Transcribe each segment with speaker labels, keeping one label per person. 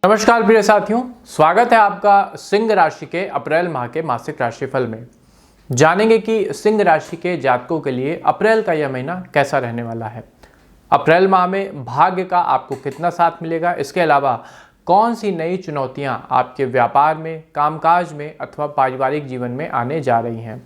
Speaker 1: नमस्कार प्रिय साथियों, स्वागत है आपका सिंह राशि के अप्रैल माह के मासिक राशिफल में। जानेंगे कि सिंह राशि के जातकों के लिए अप्रैल का यह महीना कैसा रहने वाला है। अप्रैल माह में भाग्य का आपको कितना साथ मिलेगा, इसके अलावा कौन सी नई चुनौतियां आपके व्यापार में, कामकाज में अथवा पारिवारिक जीवन में आने जा रही हैं।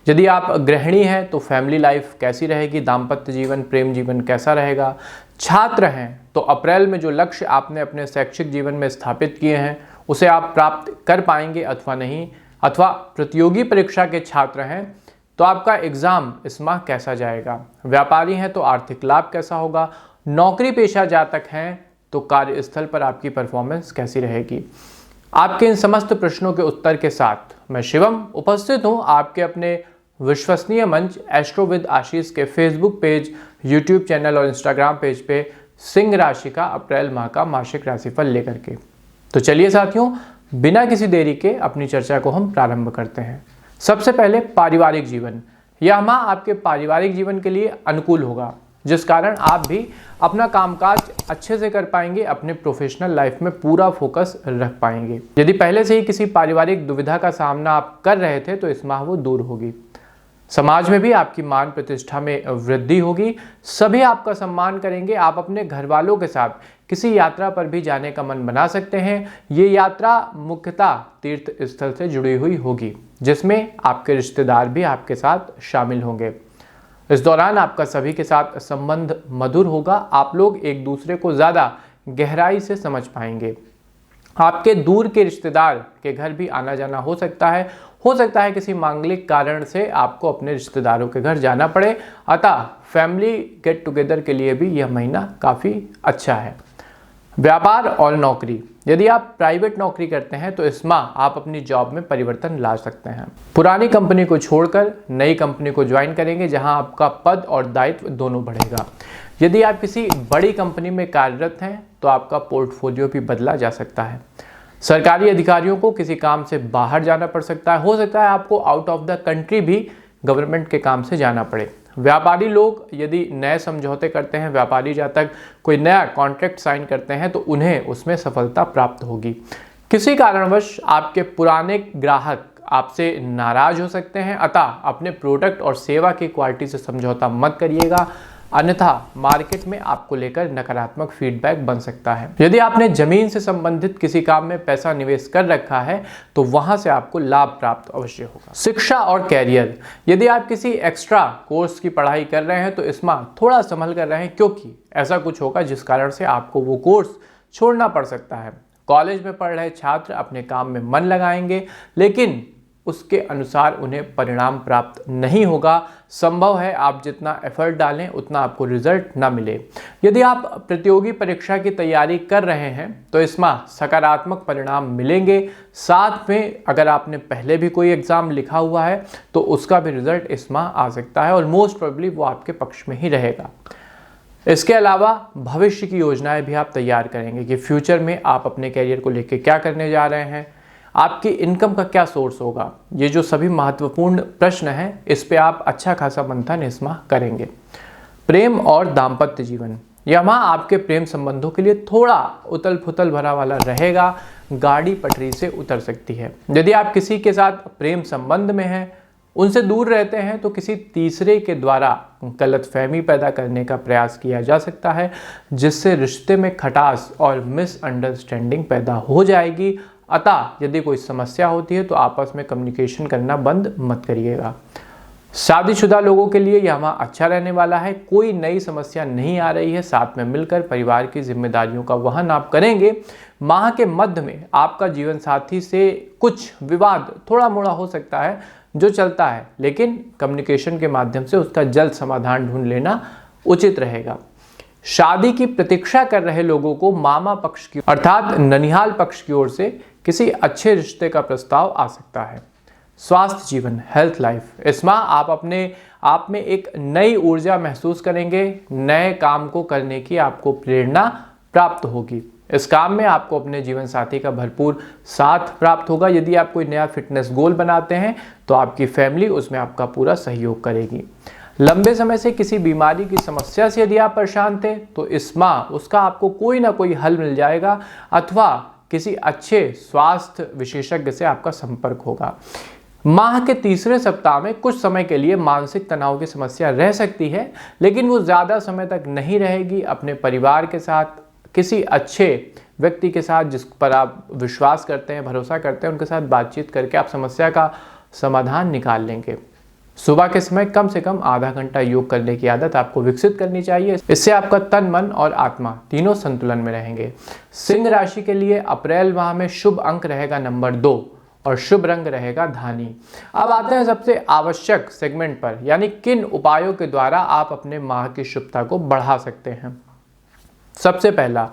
Speaker 1: यदि आप गृहिणी हैं तो फैमिली लाइफ कैसी रहेगी, दाम्पत्य जीवन, प्रेम जीवन कैसा रहेगा। छात्र हैं तो अप्रैल में जो लक्ष्य आपने अपने शैक्षिक जीवन में स्थापित किए हैं उसे आप प्राप्त कर पाएंगे अथवा नहीं। अथवा प्रतियोगी परीक्षा के छात्र हैं तो आपका एग्जाम इस माह कैसा जाएगा। व्यापारी हैं तो आर्थिक लाभ कैसा होगा। नौकरी पेशा जातक हैं तो कार्यस्थल पर आपकी परफॉर्मेंस कैसी रहेगी। आपके इन समस्त प्रश्नों के उत्तर के साथ मैं शिवम उपस्थित हूं आपके अपने विश्वसनीय मंच एस्ट्रोविद आशीष के फेसबुक पेज, यूट्यूब चैनल और इंस्टाग्राम पेज पे सिंह राशि का अप्रैल माह का मासिक राशिफल लेकर के। तो चलिए साथियों, बिना किसी देरी के अपनी चर्चा को हम प्रारंभ करते हैं। सबसे पहले पारिवारिक जीवन। यह माह आपके पारिवारिक जीवन के लिए अनुकूल होगा, जिस कारण आप भी अपना कामकाज अच्छे से कर पाएंगे, अपने प्रोफेशनल लाइफ में पूरा फोकस रख पाएंगे। यदि पहले से ही किसी पारिवारिक दुविधा का सामना आप कर रहे थे तो इस माह वो दूर होगी। समाज में भी आपकी मान प्रतिष्ठा में वृद्धि होगी, सभी आपका सम्मान करेंगे। आप अपने घर वालों के साथ किसी यात्रा पर भी जाने का मन बना सकते हैं। ये यात्रा मुख्यतः तीर्थ स्थल से जुड़ी हुई होगी, जिसमें आपके रिश्तेदार भी आपके साथ शामिल होंगे। इस दौरान आपका सभी के साथ संबंध मधुर होगा। आप लोग एक दूसरे को ज़्यादा गहराई से समझ पाएंगे। आपके दूर के रिश्तेदार के घर भी आना जाना हो सकता है किसी मांगलिक कारण से आपको अपने रिश्तेदारों के घर जाना पड़े। अतः फैमिली गेट टुगेदर के लिए भी यह महीना काफ़ी अच्छा है। व्यापार और नौकरी। यदि आप प्राइवेट नौकरी करते हैं तो इस माह आप अपनी जॉब में परिवर्तन ला सकते हैं। पुरानी कंपनी को छोड़कर नई कंपनी को ज्वाइन करेंगे, जहां आपका पद और दायित्व दोनों बढ़ेगा। यदि आप किसी बड़ी कंपनी में कार्यरत हैं तो आपका पोर्टफोलियो भी बदला जा सकता है। सरकारी अधिकारियों को किसी काम से बाहर जाना पड़ सकता है। हो सकता है आपको आउट ऑफ द कंट्री भी गवर्नमेंट के काम से जाना पड़े। व्यापारी लोग यदि नए समझौते करते हैं, व्यापारी जातक कोई नया कॉन्ट्रैक्ट साइन करते हैं तो उन्हें उसमें सफलता प्राप्त होगी। किसी कारणवश आपके पुराने ग्राहक आपसे नाराज हो सकते हैं, अतः अपने प्रोडक्ट और सेवा की क्वालिटी से समझौता मत करिएगा, अन्यथा मार्केट में आपको लेकर नकारात्मक फीडबैक बन सकता है। यदि आपने जमीन से संबंधित किसी काम में पैसा निवेश कर रखा है तो वहां से आपको लाभ प्राप्त अवश्य होगा। शिक्षा और कैरियर। यदि आप किसी एक्स्ट्रा कोर्स की पढ़ाई कर रहे हैं तो इस माह थोड़ा संभल कर रहें, क्योंकि ऐसा कुछ होगा जिस कारण से आपको वो कोर्स छोड़ना पड़ सकता है। कॉलेज में पढ़ रहे छात्र अपने काम में मन लगाएंगे, लेकिन उसके अनुसार उन्हें परिणाम प्राप्त नहीं होगा। संभव है आप जितना एफर्ट डालें उतना आपको रिजल्ट ना मिले। यदि आप प्रतियोगी परीक्षा की तैयारी कर रहे हैं तो इस माह सकारात्मक परिणाम मिलेंगे। साथ में अगर आपने पहले भी कोई एग्जाम लिखा हुआ है तो उसका भी रिजल्ट इस माह आ सकता है और मोस्ट प्रोबेबली वो आपके पक्ष में ही रहेगा। इसके अलावा भविष्य की योजनाएं भी आप तैयार करेंगे कि फ्यूचर में आप अपने कैरियर को लेकर क्या करने जा रहे हैं, आपकी इनकम का क्या सोर्स होगा। ये जो सभी महत्वपूर्ण प्रश्न हैं, इस पे आप अच्छा खासा मंथन इस माह करेंगे। प्रेम और दाम्पत्य जीवन। यह माह आपके प्रेम संबंधों के लिए थोड़ा उथल पुथल भरा वाला रहेगा। गाड़ी पटरी से उतर सकती है। यदि आप किसी के साथ प्रेम संबंध में हैं, उनसे दूर रहते हैं तो किसी तीसरे के द्वारा गलतफहमी पैदा करने का प्रयास किया जा सकता है, जिससे रिश्ते में खटास और मिसअंडरस्टैंडिंग पैदा हो जाएगी। अतः यदि कोई समस्या होती है तो आपस में कम्युनिकेशन करना बंद मत करिएगा। शादीशुदा लोगों के लिए यह माह अच्छा रहने वाला है। कोई नई समस्या नहीं आ रही है। साथ में मिलकर परिवार की जिम्मेदारियों का वहन आप करेंगे। माह के मध्य में आपका जीवन साथी से कुछ विवाद थोड़ा मोड़ा हो सकता है जो चलता है, लेकिन कम्युनिकेशन के माध्यम से उसका जल्द समाधान ढूंढ लेना उचित रहेगा। शादी की प्रतीक्षा कर रहे लोगों को मामा पक्ष की अर्थात ननिहाल पक्ष की ओर से किसी अच्छे रिश्ते का प्रस्ताव आ सकता है। स्वास्थ्य जीवन, हेल्थ लाइफ। इस माह आप अपने आप में एक नई ऊर्जा महसूस करेंगे। नए काम को करने की आपको प्रेरणा प्राप्त होगी। इस काम में आपको अपने जीवन साथी का भरपूर साथ प्राप्त होगा। यदि आप कोई नया फिटनेस गोल बनाते हैं तो आपकी फैमिली उसमें आपका पूरा सहयोग करेगी। लंबे समय से किसी बीमारी की समस्या से यदि आप परेशान थे तो इस माह उसका आपको कोई ना कोई हल मिल जाएगा, अथवा किसी अच्छे स्वास्थ्य विशेषज्ञ से आपका संपर्क होगा। माह के तीसरे सप्ताह में कुछ समय के लिए मानसिक तनाव की समस्या रह सकती है, लेकिन वो ज़्यादा समय तक नहीं रहेगी। अपने परिवार के साथ, किसी अच्छे व्यक्ति के साथ जिस पर आप विश्वास करते हैं, भरोसा करते हैं, उनके साथ बातचीत करके आप समस्या का समाधान निकाल लेंगे। सुबह के समय कम से कम आधा घंटा योग करने की आदत आपको विकसित करनी चाहिए। इससे आपका तन, मन और आत्मा तीनों संतुलन में रहेंगे। सिंह राशि के लिए अप्रैल माह में शुभ अंक रहेगा नंबर 2 और शुभ रंग रहेगा धानी। अब आते हैं सबसे आवश्यक सेगमेंट पर, यानी किन उपायों के द्वारा आप अपने माह की शुभता को बढ़ा सकते हैं। सबसे पहला,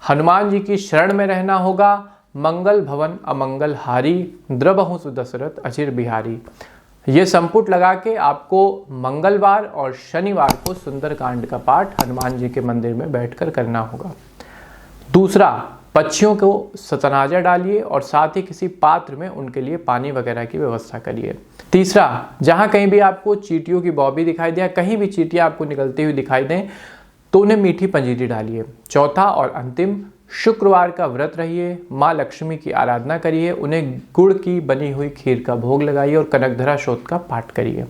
Speaker 1: हनुमान जी की शरण में रहना होगा। मंगल भवन अमंगल हारी, द्रबहु सुदशरथ अचिर बिहारी। ये संपुट लगा के आपको मंगलवार और शनिवार को सुंदरकांड का पाठ हनुमान जी के मंदिर में बैठकर करना होगा। दूसरा, पक्षियों को सतनाजा डालिए और साथ ही किसी पात्र में उनके लिए पानी वगैरह की व्यवस्था करिए। तीसरा, जहां कहीं भी आपको चींटियों की बॉबी दिखाई दे, कहीं भी चींटियां आपको निकलती हुई दिखाई दें, तो उन्हें मीठी पंजीरी डालिए। चौथा और अंतिम, शुक्रवार का व्रत रहिए, माँ लक्ष्मी की आराधना करिए, उन्हें गुड़ की बनी हुई खीर का भोग लगाइए और कनकधरा स्तोत्र का पाठ करिए।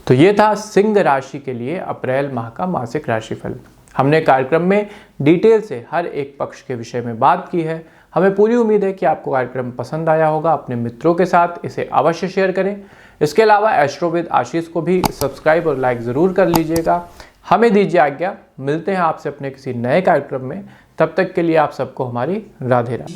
Speaker 1: तो ये था सिंह राशि के लिए अप्रैल माह का मासिक राशिफल। हमने कार्यक्रम में डिटेल से हर एक पक्ष के विषय में बात की है। हमें पूरी उम्मीद है कि आपको कार्यक्रम पसंद आया होगा। अपने मित्रों के साथ इसे अवश्य शेयर करें। इसके अलावा एस्ट्रोविद आशीष को भी सब्सक्राइब और लाइक ज़रूर कर लीजिएगा। हमें दीजिए आज्ञा, मिलते हैं आपसे अपने किसी नए कार्यक्रम में। तब तक के लिए आप सबको हमारी राधे राधे।